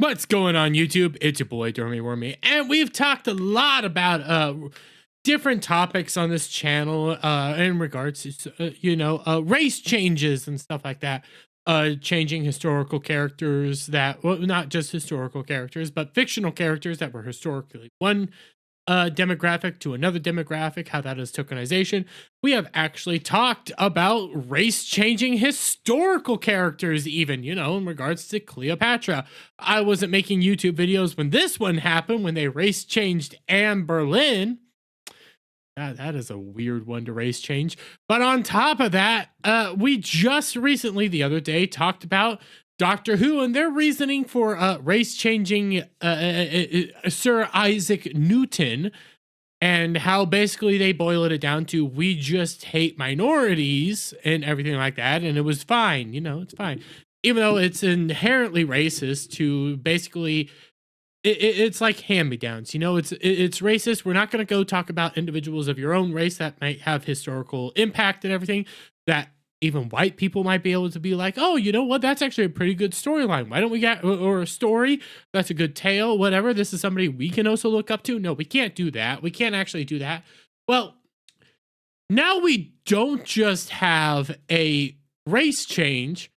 What's going on, YouTube? It's your boy Dormy Wormy, and we've talked a lot about different topics on this channel in regards to race changes and stuff like that. Changing historical characters that, well, not just historical characters, but fictional characters that were historically one demographic to another demographic, how that is tokenization. We have actually talked about race changing historical characters, even, in regards to Cleopatra. I wasn't making YouTube videos when this one happened, when they race changed Anne Boleyn. That is a weird one to race change. But on top of that, we just recently, the other day, talked about Doctor Who and their reasoning for race changing Sir Isaac Newton, and how basically they boil it down to, we just hate minorities and everything like that, and it was fine. It's fine, even though it's inherently racist to basically. It's like hand-me-downs, it's racist. We're not going to go talk about individuals of your own race that might have historical impact and everything, that even white people might be able to be like, oh, you know what, that's actually a pretty good storyline. Why don't we get, or a story that's a good tale, whatever. This is somebody we can also look up to. No, we can't do that. We can't actually do that. Well, now we don't just have a race change.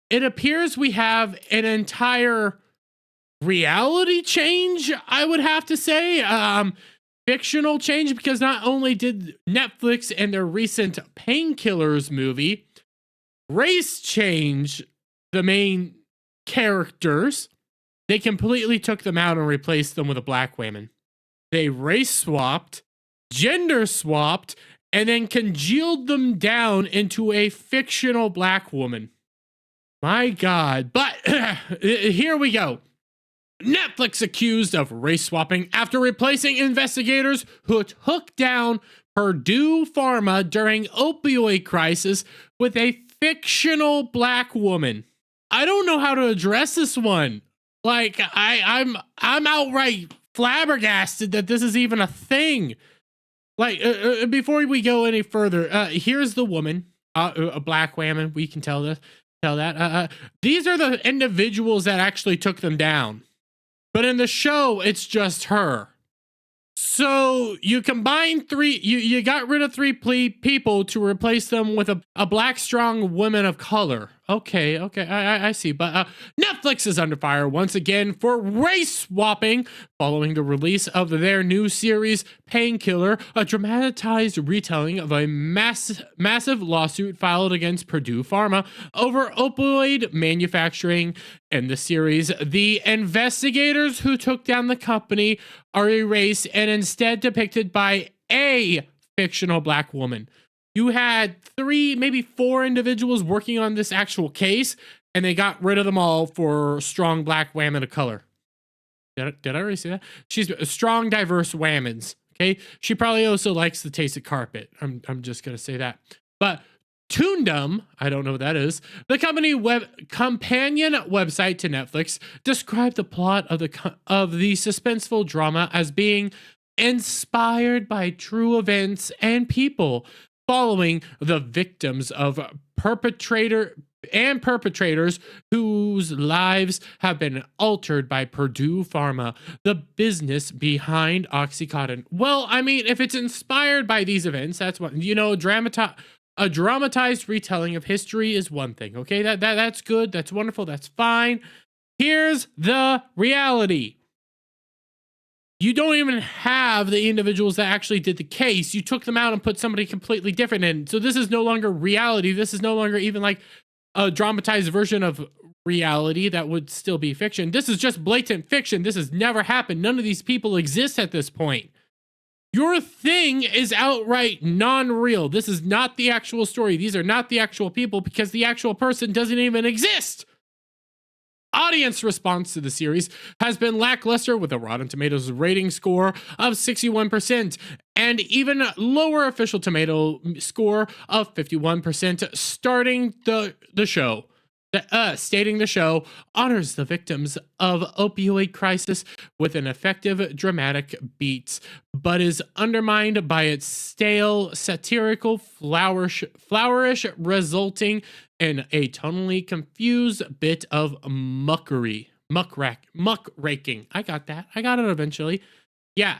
It appears we have an entire reality change, I would have to say. Fictional change, because not only did Netflix and their recent Painkillers movie race change the main characters, they completely took them out and replaced them with a black woman. They race swapped, gender swapped, and then congealed them down into a fictional black woman. My God. But here we go. Netflix accused of race swapping after replacing investigators who took down Purdue Pharma during opioid crisis with a fictional black woman. I don't know how to address this one. Like, I'm outright flabbergasted that this is even a thing. Like, before we go any further, here's the woman, a black woman. We can tell that. These are the individuals that actually took them down. But in the show, it's just her. So you combine three, you got rid of three people to replace them with a black, strong woman of color. Okay, I see. But Netflix is under fire once again for race swapping following the release of their new series, Painkiller, a dramatized retelling of a massive lawsuit filed against Purdue Pharma over opioid manufacturing. In the series, the investigators who took down the company are erased and instead depicted by a fictional black woman. You had 3, maybe 4 individuals working on this actual case, and they got rid of them all for strong black women of color. Did I already say that? She's a strong, diverse women's. Okay, she probably also likes the taste of carpet. I'm just gonna say that. But Toondom, I don't know what that is, the company companion website to Netflix, described the plot of the suspenseful drama as being inspired by true events and people, following the victims of perpetrators whose lives have been altered by Purdue Pharma, the business behind OxyContin. Well, I mean, if it's inspired by these events, that's what, a dramatized retelling of history is one thing, okay? That's good, that's wonderful, that's fine. Here's the reality. You don't even have the individuals that actually did the case. You took them out and put somebody completely different in. So this is no longer reality. This is no longer even like a dramatized version of reality that would still be fiction. This is just blatant fiction. This has never happened. None of these people exist at this point. Your thing is outright non-real. This is not the actual story. These are not the actual people, because the actual person doesn't even exist. Audience response to the series has been lackluster, with a Rotten Tomatoes rating score of 61% and even lower official tomato score of 51%, stating the show honors the victims of opioid crisis with an effective dramatic beat, but is undermined by its stale, satirical flourish, resulting in a tonally confused bit of muckery. muck raking. I got that. I got it eventually. Yeah.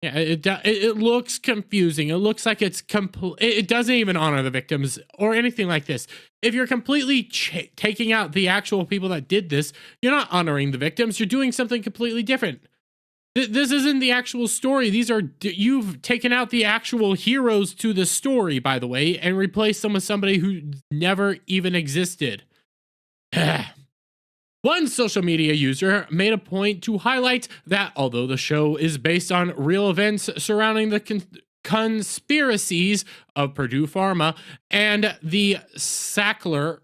Yeah, it looks confusing. It looks like it's it doesn't even honor the victims or anything like this. If you're completely taking out the actual people that did this, you're not honoring the victims. You're doing something completely different. This isn't the actual story. You've taken out the actual heroes to the story, by the way, and replaced them with somebody who never even existed. One social media user made a point to highlight that although the show is based on real events surrounding the conspiracies of Purdue Pharma and the Sackler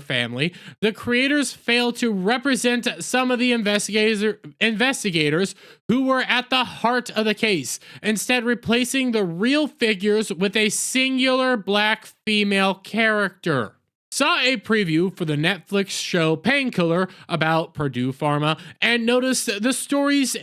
family, the creators failed to represent some of the investigators who were at the heart of the case, instead replacing the real figures with a singular black female character. Saw a preview for the Netflix show Painkiller about Purdue Pharma and noticed the stories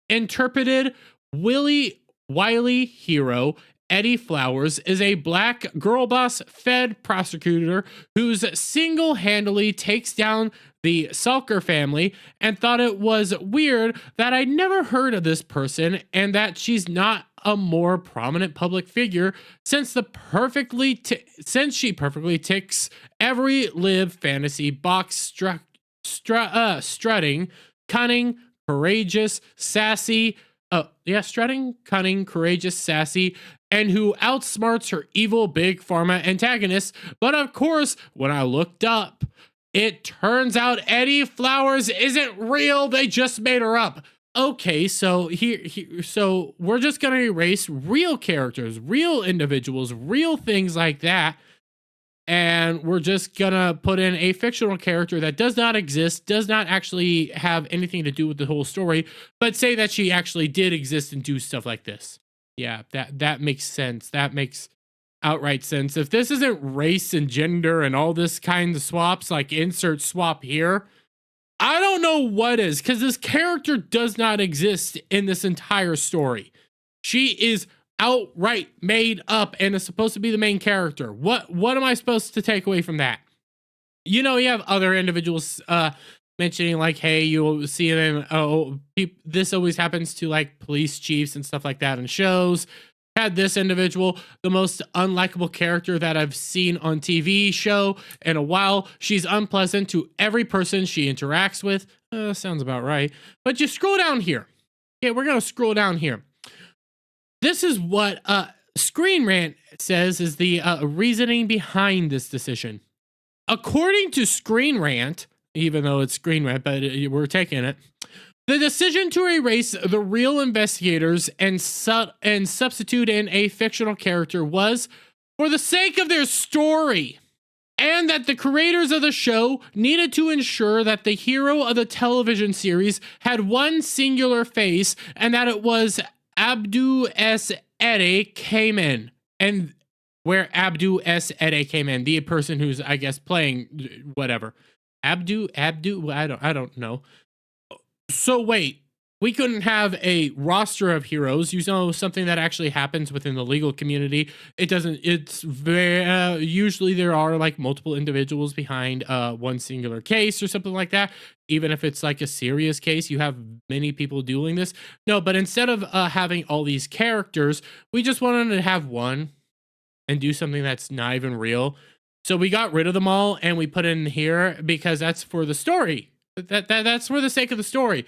interpreted wily hero Eddie Flowers is a black girl boss fed prosecutor who's single-handedly takes down the Salker family, and thought it was weird that I'd never heard of this person and that she's not a more prominent public figure since she perfectly ticks every live fantasy box, strutting, cunning, courageous, sassy, strutting, cunning, courageous, sassy, and who outsmarts her evil big pharma antagonist. But of course, when I looked up, it turns out Eddie Flowers isn't real. They just made her up. Okay, so so we're just gonna erase real characters, real individuals, real things like that, and we're just gonna put in a fictional character that does not exist, does not actually have anything to do with the whole story, but say that she actually did exist and do stuff like this. Yeah, that makes sense. That makes outright sense. If this isn't race and gender and all this kind of swaps, like insert swap here, I don't know what is, because this character does not exist in this entire story. She is outright made up and is supposed to be the main character. What am I supposed to take away from that? You know, you have other individuals mentioning like, hey, you'll see them. This always happens to like police chiefs and stuff like that in shows. Had this individual, the most unlikable character that I've seen on TV show in a while. She's unpleasant to every person she interacts with. Sounds about right. But you scroll down here. Okay, we're going to scroll down here. This is what Screen Rant says is the reasoning behind this decision. According to Screen Rant, even though it's Screen Rant, but we're taking it, the decision to erase the real investigators and substitute in a fictional character was for the sake of their story, and that the creators of the show needed to ensure that the hero of the television series had one singular face, and that it was Abdu S. Ede came in. And where Abdu S. Ede came in, the person who's, I guess, playing whatever. Abdu, I don't know. So wait, we couldn't have a roster of heroes. You know, something that actually happens within the legal community. It's very, usually there are like multiple individuals behind one singular case or something like that. Even if it's like a serious case, you have many people doing this. No, but instead of having all these characters, we just wanted to have one and do something that's not even real. So we got rid of them all and we put in here because that's for the story. That's for the sake of the story.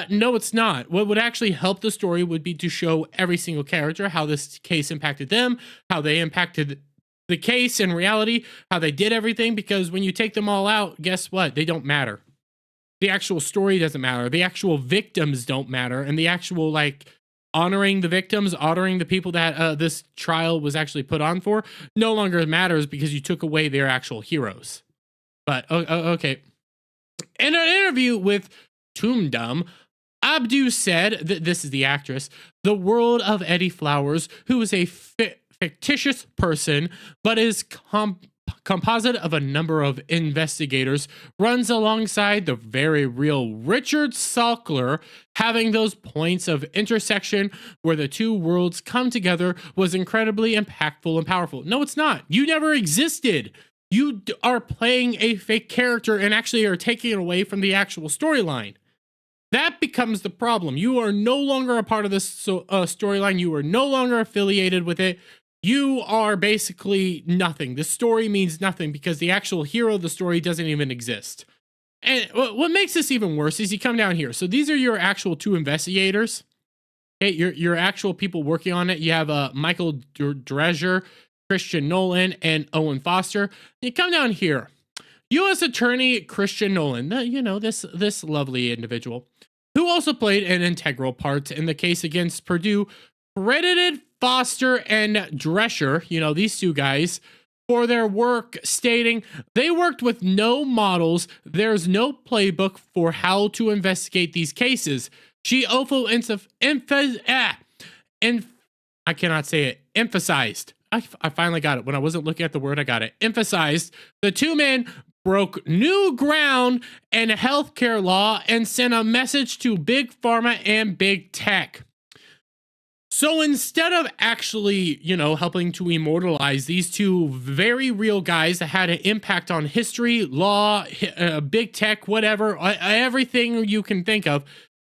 No, it's not. What would actually help the story would be to show every single character, how this case impacted them, how they impacted the case in reality, how they did everything, because when you take them all out, guess what? They don't matter. The actual story doesn't matter. The actual victims don't matter. And the actual, like, honoring the victims, honoring the people that this trial was actually put on for, no longer matters because you took away their actual heroes. But, okay. In an interview with Toomdum, Abdu said, this is the actress, the world of Eddie Flowers, who is a fictitious person, but is composite of a number of investigators, runs alongside the very real Richard Salkler. Having those points of intersection where the two worlds come together was incredibly impactful and powerful. No, it's not. You never existed. You are playing a fake character and actually are taking it away from the actual storyline. That becomes the problem. You are no longer a part of this storyline. You are no longer affiliated with it. You are basically nothing. The story means nothing because the actual hero of the story doesn't even exist. And what makes this even worse is you come down here. So these are your actual 2 investigators. Okay, your actual people working on it. You have Michael Drescher, Christian Nolan, and Owen Foster. You come down here. U.S. Attorney Christian Nolan, this lovely individual, who also played an integral part in the case against Purdue, credited Foster and Drescher, these 2 guys, for their work, stating they worked with no models. There's no playbook for how to investigate these cases. She also I cannot say it. Emphasized. I finally got it. When I wasn't looking at the word, I got it. Emphasized the 2 men broke new ground in healthcare law and sent a message to big pharma and big tech. So instead of actually, helping to immortalize these 2 very real guys that had an impact on history, law, big tech, whatever, everything you can think of,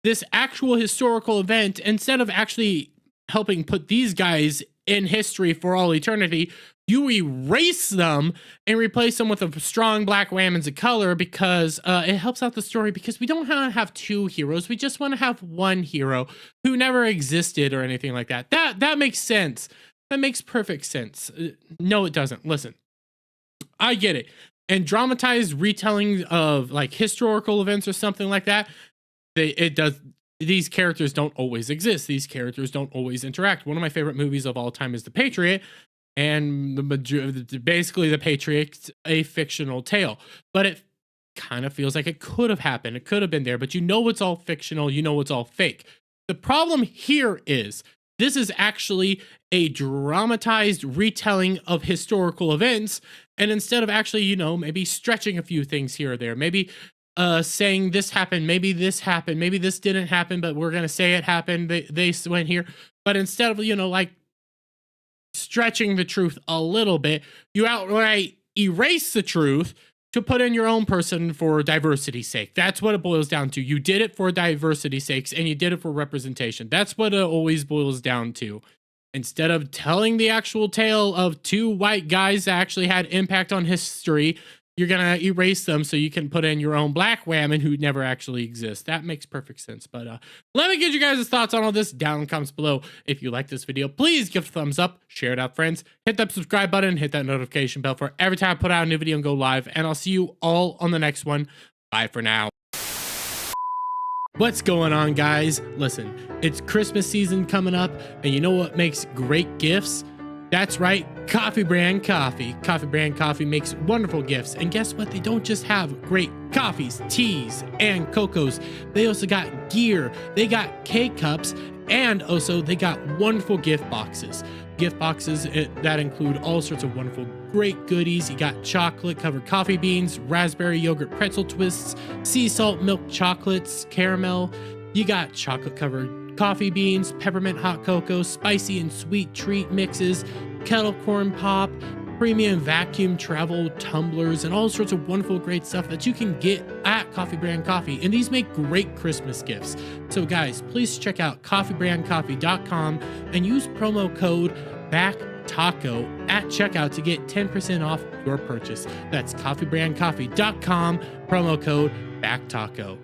this actual historical event, instead of actually helping put these guys in history for all eternity, you erase them and replace them with a strong black whammies of color because it helps out the story, because we don't want to have 2 heroes. We just want to have 1 hero who never existed or anything like that. That makes sense. That makes perfect sense. No, it doesn't. Listen, I get it. And dramatized retelling of like historical events or something like that, these characters don't always exist. These characters don't always interact. One of my favorite movies of all time is The Patriot, and basically The Patriot's a fictional tale, but it kind of feels like it could have happened. It could have been there, but it's all fictional. It's all fake. The problem here is this is actually a dramatized retelling of historical events, and instead of actually, maybe stretching a few things here or there, maybe saying this happened, maybe this happened, maybe this didn't happen, but we're gonna say it happened. They went here, but instead of like stretching the truth a little bit, you outright erase the truth to put in your own person for diversity's sake. That's what it boils down to. You did it for diversity's sakes, and you did it for representation. That's what it always boils down to. Instead of telling the actual tale of 2 white guys that actually had impact on history, you're gonna erase them so you can put in your own black whammon who never actually exists. That makes perfect sense. But let me get you guys' thoughts on all this down in the comments below. If you like this video, please give it a thumbs up, share it out, friends, hit that subscribe button, hit that notification bell for every time I put out a new video and go live, and I'll see you all on the next one. Bye for now. What's going on, guys? Listen, it's Christmas season coming up, and you know what makes great gifts? That's right, Coffee Brand Coffee. Coffee Brand Coffee makes wonderful gifts. And guess what? They don't just have great coffees, teas, and cocos. They also got gear. They got K-Cups. And also, they got wonderful gift boxes. Gift boxes that include all sorts of wonderful, great goodies. You got chocolate-covered coffee beans, raspberry yogurt pretzel twists, sea salt milk chocolates, caramel. You got chocolate-covered coffee beans, peppermint hot cocoa, spicy and sweet treat mixes, kettle corn pop, premium vacuum travel tumblers, and all sorts of wonderful great stuff that you can get at Coffee Brand Coffee. And these make great Christmas gifts. So guys, please check out coffeebrandcoffee.com and use promo code BACKTACO at checkout to get 10% off your purchase. That's coffeebrandcoffee.com, promo code BACKTACO.